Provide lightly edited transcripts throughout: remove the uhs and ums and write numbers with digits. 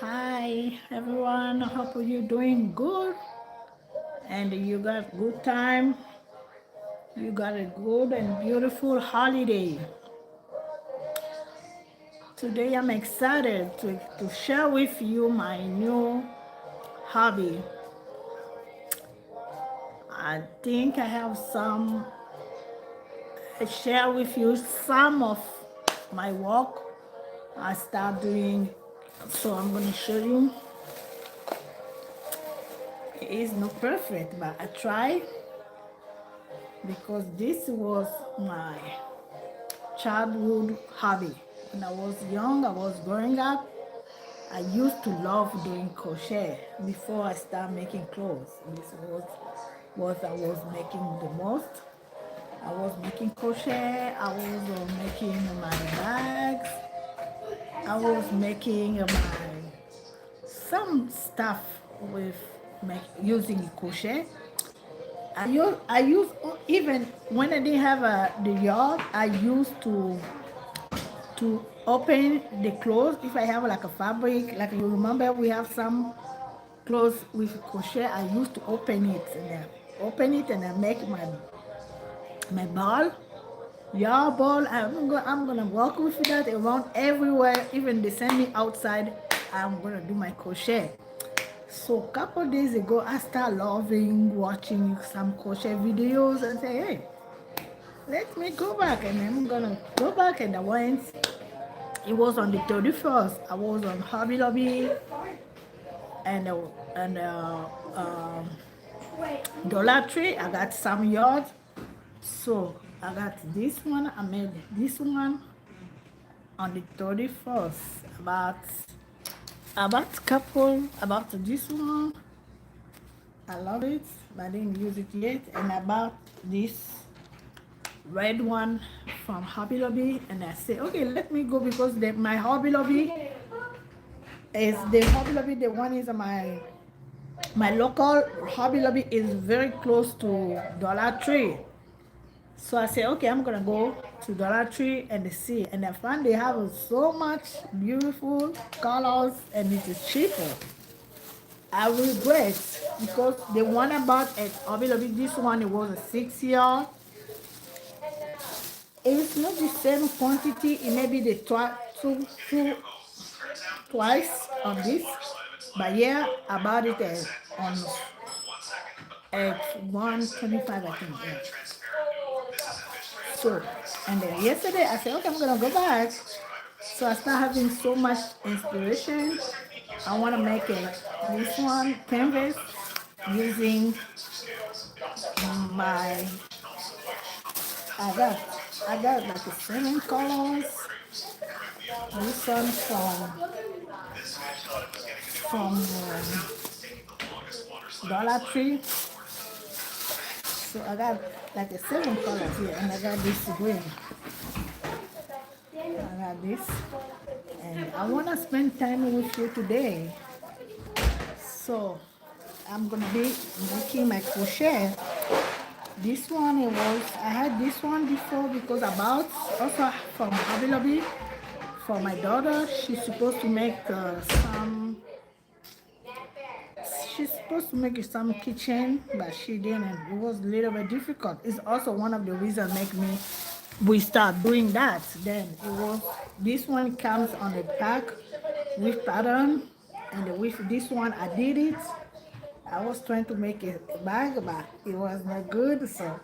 Hi everyone, hope you're doing good and you got good time. You got a good and beautiful holiday. Today I'm excited to share with you my new hobby. I think I have I share with you some of my work I start doing. So I'm gonna show you. It is not perfect, but I try because this was my childhood hobby. When I was young, I was growing up, I used to love doing crochet before I started making clothes. This was what I was making the most. I was making crochet, I was making my bags, I was making my some stuff with using crochet. I use even when I didn't have the yard. I used to open the clothes. If I have like a fabric, like you remember we have some clothes with crochet, I used to open it and I make my ball, yarn ball. I'm gonna walk with that around everywhere. Even they send me outside, I'm gonna do my crochet. So a couple days ago, I started loving watching some crochet videos and say, hey, let me go back, and I'm gonna go back. And I went. It was on the 31st. I was on Hobby Lobby and um, Dollar Tree. I got some yards. So I got this one. I made this one on the 31st. About this one. I love it, but I didn't use it yet. And about this red one from Hobby Lobby, and I say, okay, let me go because my Hobby Lobby is the one is my local Hobby Lobby is very close to Dollar Tree. So I say, okay, I'm gonna go to Dollar Tree and see. And I find they have so much beautiful colors and it is cheaper. I regret because the one I bought at Hobby Lobby, this one it was a 6 year. It's not the same quantity. It may be the twice on this, but yeah, I bought it at 125, I think. Yeah. So, and then yesterday I said, okay, I'm gonna go back. So I start having so much inspiration. I want to make this one canvas using my. I got I got like a 7 colors. This one from Dollar Tree. So I got like a 7 colors here, and I got this green. I got this, and I want to spend time with you today. So I'm gonna be making my crochet. This one I had this one before because I bought also from Hobby Lobby for my daughter. She's supposed to make some kitchen, but she didn't. It was a little bit difficult. It's also one of the reasons we start doing that. Then it was this one comes on the back with pattern, and with this one I did it. I was trying to make a bag, but it was not good. So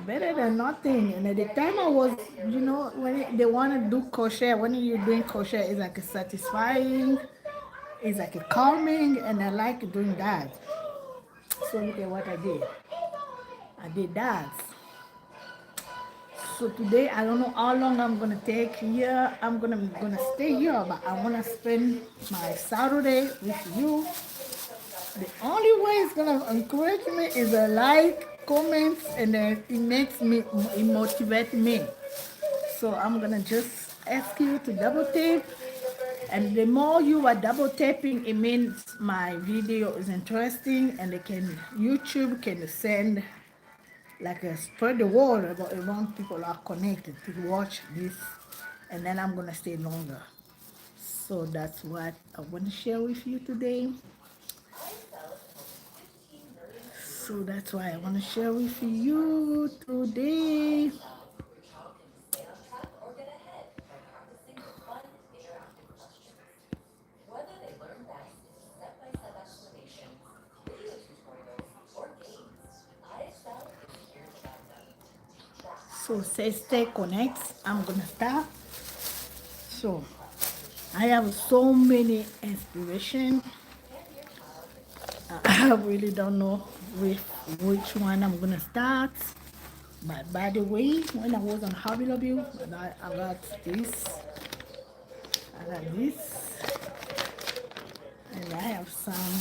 better than nothing. And at the time I was, when they want to do crochet, when you're doing crochet, it's like a satisfying, it's like a calming, and I like doing that. So look at what I did. I did that. So today I don't know how long I'm gonna take here. I'm gonna stay here, but I wanna spend my Saturday with you. The only way it's gonna encourage me is a like, comments, and then it motivates me. So I'm gonna just ask you to double tap, and the more you are double tapping, it means my video is interesting, and YouTube can send like a spread the word about around people are connected to watch this, and then I'm gonna stay longer. So that's what I want to share with you today. So that's why I want to share with you today. So say stay connect. I'm gonna start. So I have so many inspiration. I really don't know with which one I'm gonna start. But by the way, when I was on Hobby Lobby, I got this. I got this, and I have some.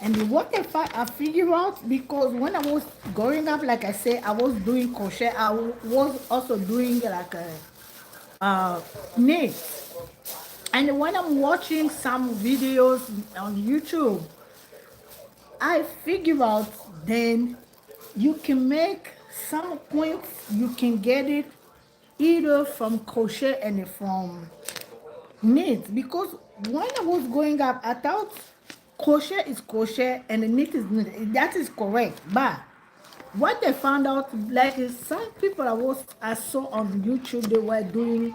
And what I figure out, because when I was growing up, like I said, I was doing crochet. I was also doing like a knit. And when I'm watching some videos on YouTube, I figure out then you can make some points, you can get it either from crochet and from knit. Because when I was growing up, I thought crochet is crochet and knit is knit. That is correct. But what I found out, like some people I saw on YouTube, they were doing,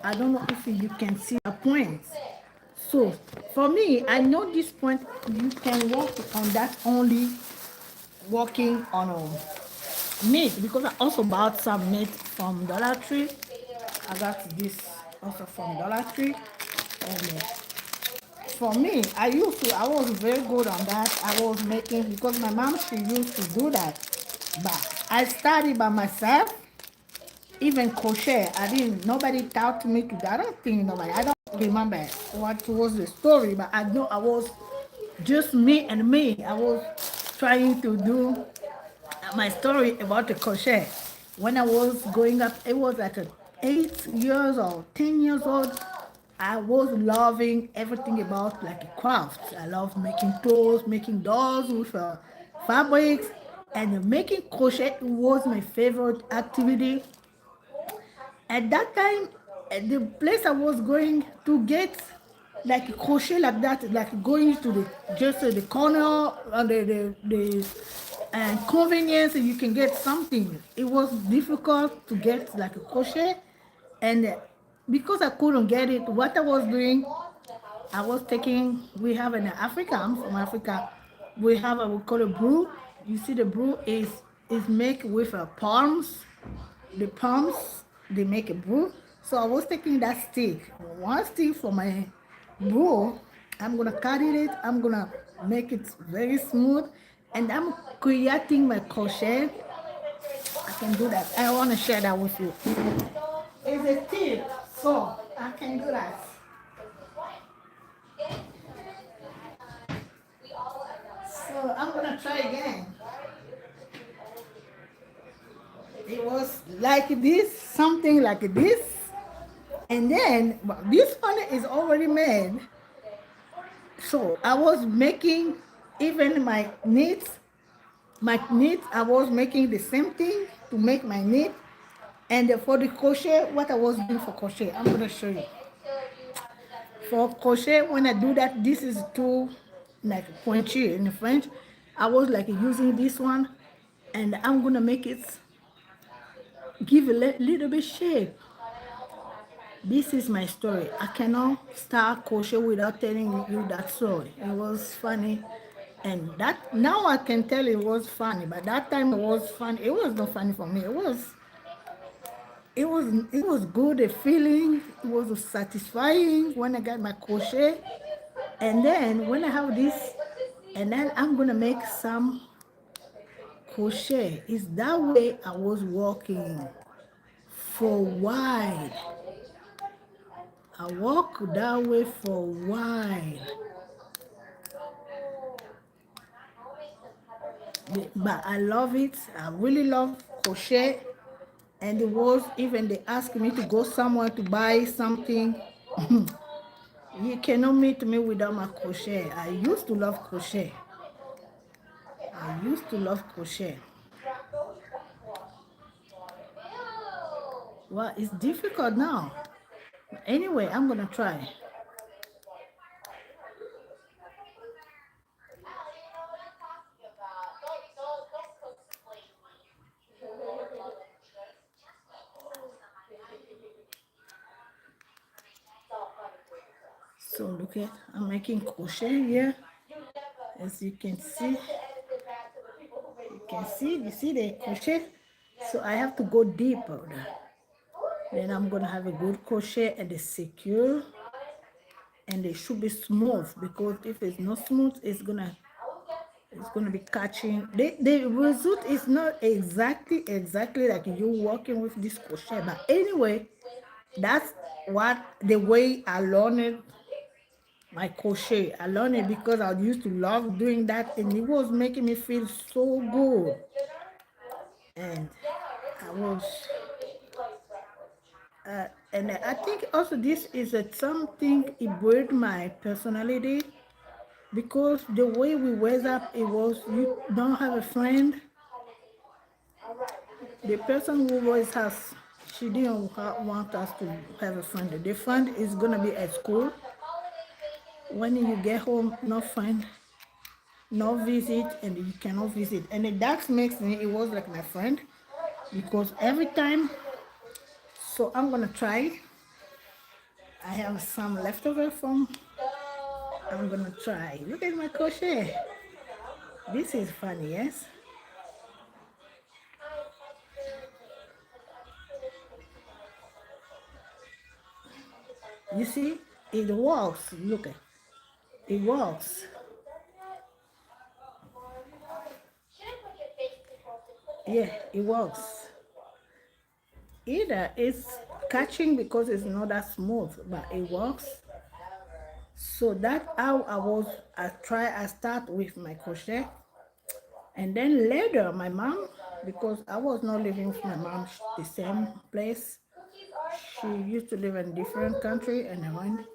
I don't know if you can see the points. So for me, I know this point you can work on that only working on a knit, because I also bought some knit from Dollar Tree. I got this also from Dollar Tree. And for me, I was very good on that. I was making, because my mom, she used to do that. But I studied by myself. Even crochet, I didn't, nobody taught me to do. I don't think nobody, I don't remember what was the story, but I know I was just me and me. I was trying to do my story about the crochet. When I was growing up, it was like 8 years or 10 years old. I was loving everything about like crafts. I love making clothes, making dolls with fabrics, and making crochet was my favorite activity. At that time, at the place I was going to get like crochet like that, like going to the just the corner and the and convenience, you can get something. It was difficult to get like a crochet, and because I couldn't get it, what I was doing, I was taking. We have in Africa. I'm from Africa. We have a we call a brew. You see, the brew is made with palms, the palms, they make a brew. So I was taking that stick, one stick for my brew. I'm gonna cut it, I'm gonna make it very smooth, and I'm creating my crochet. I can do that. I want to share that with you. It's a tip, so I can do that. So I'm gonna try again. It was like this, something like this, and then this one is already made. So I was making even my knit, I was making the same thing to make my knit. And for the crochet, what I was doing for crochet, I'm gonna show you. For crochet, when I do that, this is too like pointy in French. I was like using this one, and I'm gonna make it give a little bit shape. This is my story. I cannot start crochet without telling you that story. It was funny. And that now I can tell it was funny, but that time it was funny. It was not funny for me. It was good, a feeling. It was satisfying when I got my crochet. And then when I have this, and then I'm gonna make some crochet. It's that way I was walking for a while. I walk that way for a while. But I love it. I really love crochet. And it was even they asked me to go somewhere to buy something. You cannot meet me without my crochet. I used to love crochet. I used to love crochet. Well, it's difficult now. Anyway, I'm gonna try. So look at, I'm making crochet here. As you can see, you see the crochet. So I have to go deeper. Then I'm gonna have a good crochet and a secure, and it should be smooth, because if it's not smooth, it's gonna be catching. The result is not exactly like you working with this crochet, but anyway, that's what the way I learned my crochet. I learned it because I used to love doing that, and it was making me feel so good. And I was, and I think also this is something it built my personality, because the way we raised up, it was you don't have a friend. The person who raised us, she didn't want us to have a friend. The friend is gonna be at school. When you get home, no friend, no visit, and you cannot visit. And that makes me, it was like my friend, because every time, so I'm gonna try. I have some leftover from, I'm gonna try. Look at my crochet. This is funny, yes? You see, it works. Look, it works. Yeah, it works. Either it's catching because it's not that smooth, but it works. So that's how I start with my crochet. And then later my mom, because I was not living with my mom the same place, she used to live in a different country, and then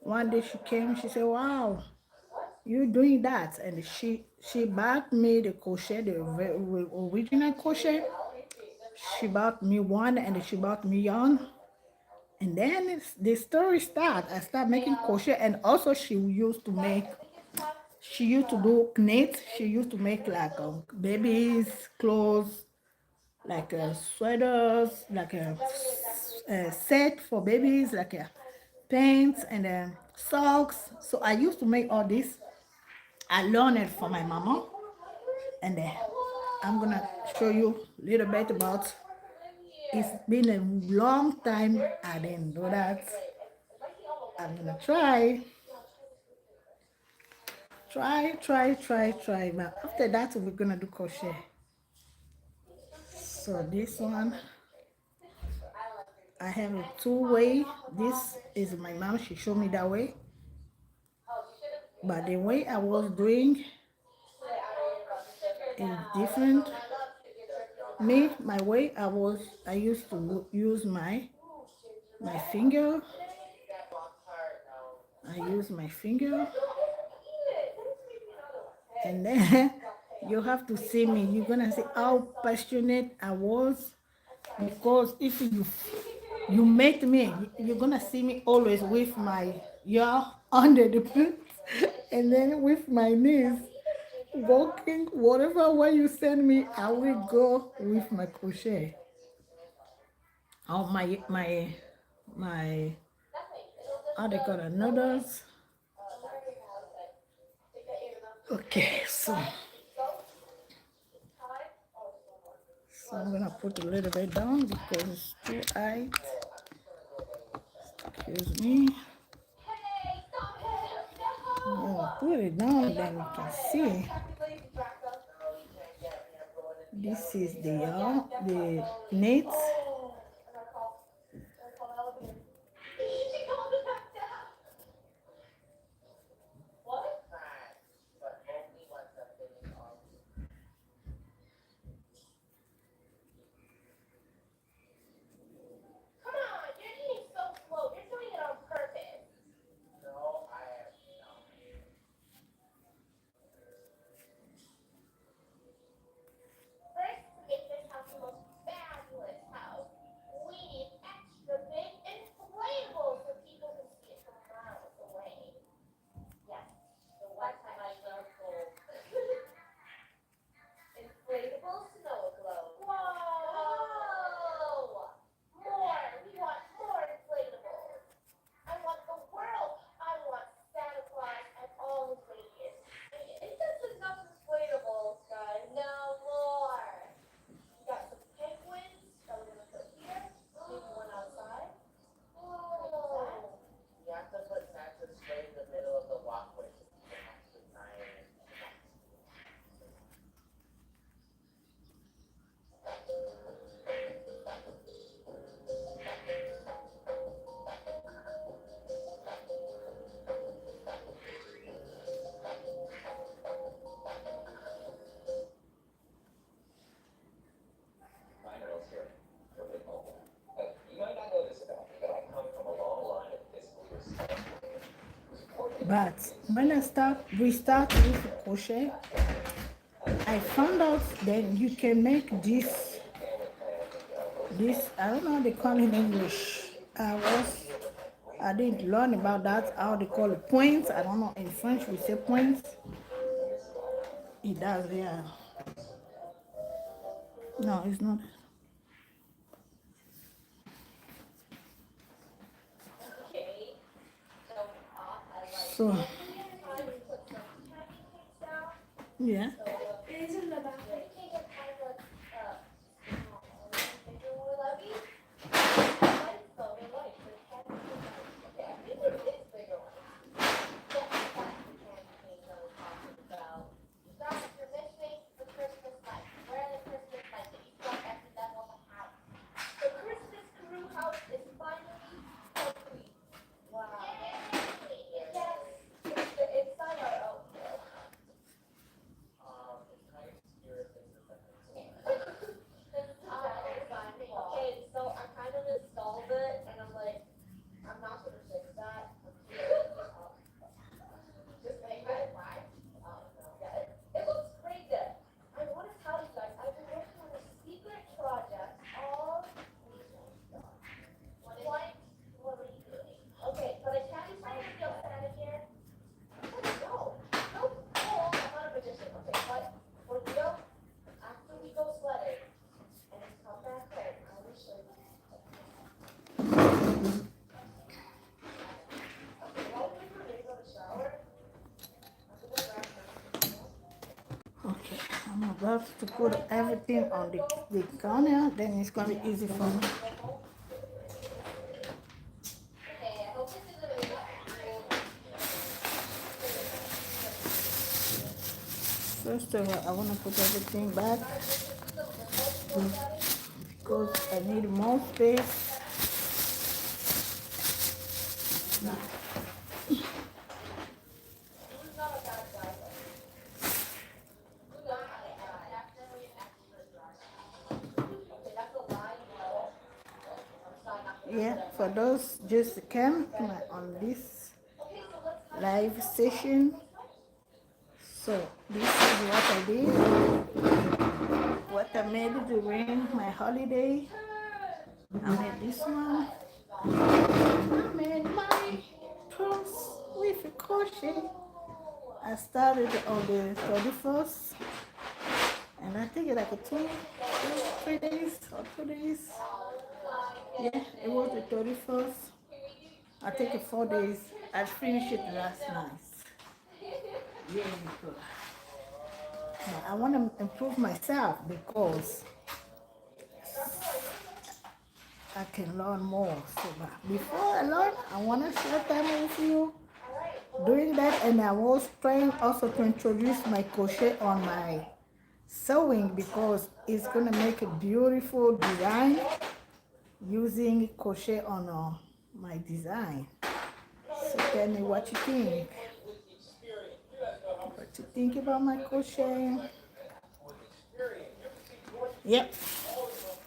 one day she came, she said, wow, you're doing that. And she bought me the crochet, the original crochet. She bought me one, and she bought me yarn. And then the story start. I start making crochet, and also she used to do knit. She used to make like babies clothes, like sweaters, like a set for babies, like pants and socks. So I used to make all this. I learned it from my mama, and I'm gonna show you a little bit about. It's been a long time. I didn't know that. I'm gonna try. But after that, we're gonna do crochet. So this one, I have a two-way. This is my mom. She showed me that way. But the way I was doing is different. Me, my way, I used to use my finger. I use my finger, and then you have to see me. You're gonna see how passionate I was, because if you make me, you're gonna see me always with my yaw under the pants, and then with my knees walking. Whatever way you send me, I will go with my crochet. Oh, my how they call it, noodles. Okay, so I'm gonna put a little bit down because it's too high. Excuse me. I'm gonna put it down, then you can see. This is the knits. But when we start with crochet, I found out that you can make this, I don't know how they call it in English. I didn't learn about that, how they call it points. I don't know, in French we say points. It does, yeah. No, it's not. So, yeah. Okay, I'm about to put everything on the corner, then it's gonna be easy for me. First of all, I want to put everything back because I need more space. Yeah, for those just came on this live session. So this is what I did, what I made during my holiday. I made this one. I made my purse with a crochet. I started on the 31st, and I think it like a 3 days or 2 days. Yeah, it was the 31st. I take it 4 days. I finished it last night. Yeah, because I want to improve myself because I can learn more. So before I learn, I want to share time with you doing that. And I was trying also to introduce my crochet on my sewing because it's going to make a beautiful design using crochet on my design. So tell me what you think. What you think about my crochet? Yep.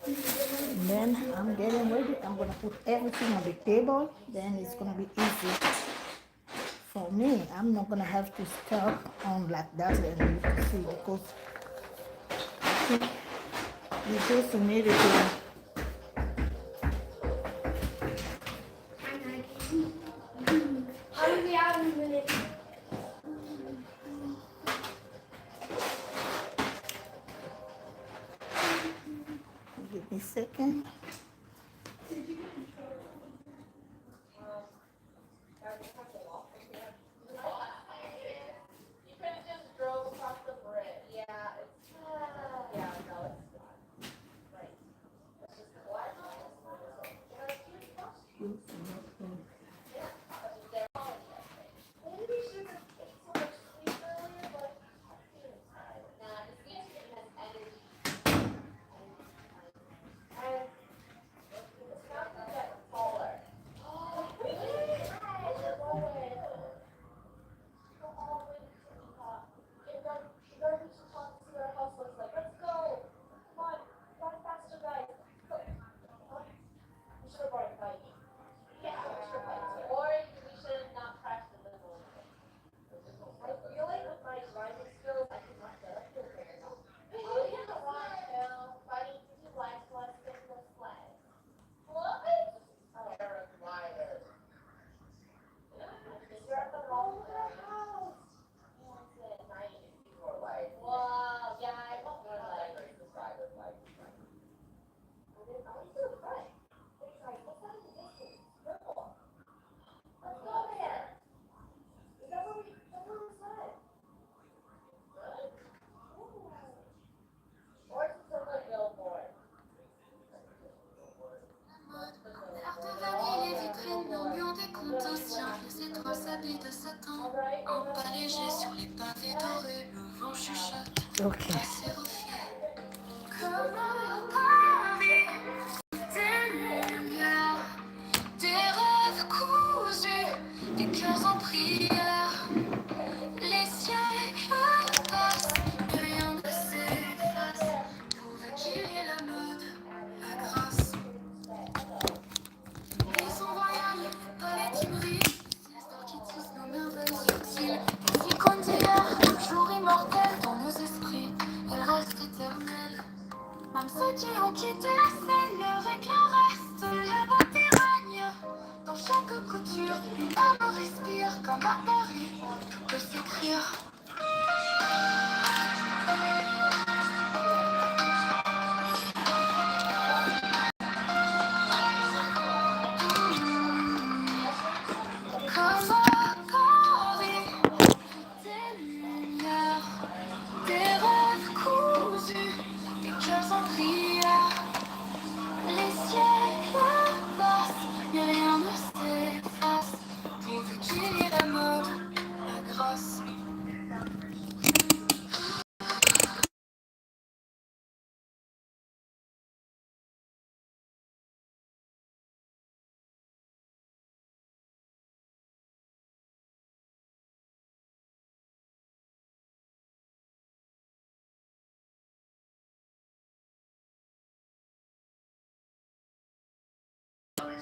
And then I'm getting ready. I'm gonna put everything on the table. Then it's gonna be easy for me. I'm not gonna have to start on like that and you see because I think you just need it to. Give me a second. Un pas léger sur les pavés dorés, le vent chuchote. Ok. Comme Paris, des lumières, des rêves cousus, des cœurs en prière. Les siècles passent, mais rien ne s'efface. Pourvu qu'il y ait la mode, la grâce. Ils sont royales, pas les timbrés. L'histoire qui tisse nos merveilles subtiles. Les icônes d'hier, toujours immortelles dans nos esprits. Elles restent éternelles. Même ceux qui ont quitté la scène, leur éclat reste. La beauté règne dans chaque couture. Une âme respire comme à Paris. Tout peut s'écrire. Comme à Paris, des lumières, des rêves cousus, des cœurs en prière. Les siècles passent, mais rien ne s'efface. Pourvu qu'il y ait la mode, la grâce.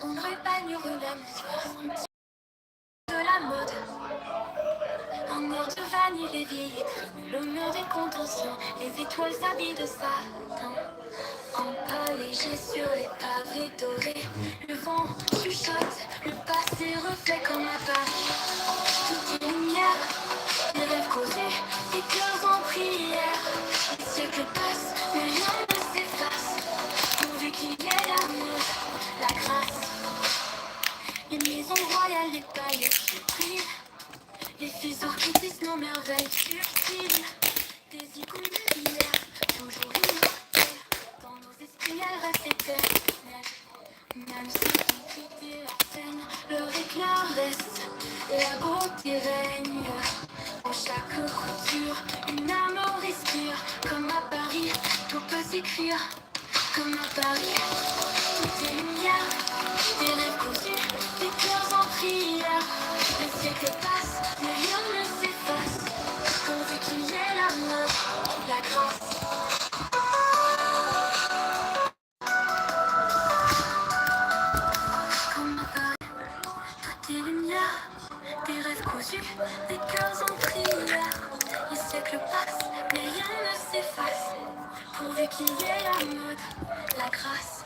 On n'aurait pas ignoré la mesure de la mode. Un air de vanille, les vieilles écrits, le mur des contentions, les étoiles s'habillent de satin. En pas léger sur les pavés dorés, le vent chuchote, le passé reflet comme à Paris. Toutes les lumières, les rêves causés, les cœurs en prière. Les siècles passent, mais rien ne s'efface. Pourvu qu'il y ait la mode, la grâce. Les maisons royales, les palais surpris. Les ciseaux qui tissent nos merveilles subtiles. Des icônes de lumière, toujours immortelles. Dans nos esprits, elles restent éternelles. Même ceux qui quittaient la scène, leur éclat reste. La beauté règne. En chaque couture, une âme respire. Comme à Paris, tout peut s'écrire. Comme à Paris, tout est lumière. Des rêves cousus, des cœurs en prière. Les siècles passent, mais rien ne s'efface. Pourvu qu'il y ait la mode, la grâce. Comme à Paris, tout est lumière. Des rêves cousus, des cœurs en prière. Les siècles passent, mais rien ne s'efface. Pourvu qu'il y ait la mode, la grâce.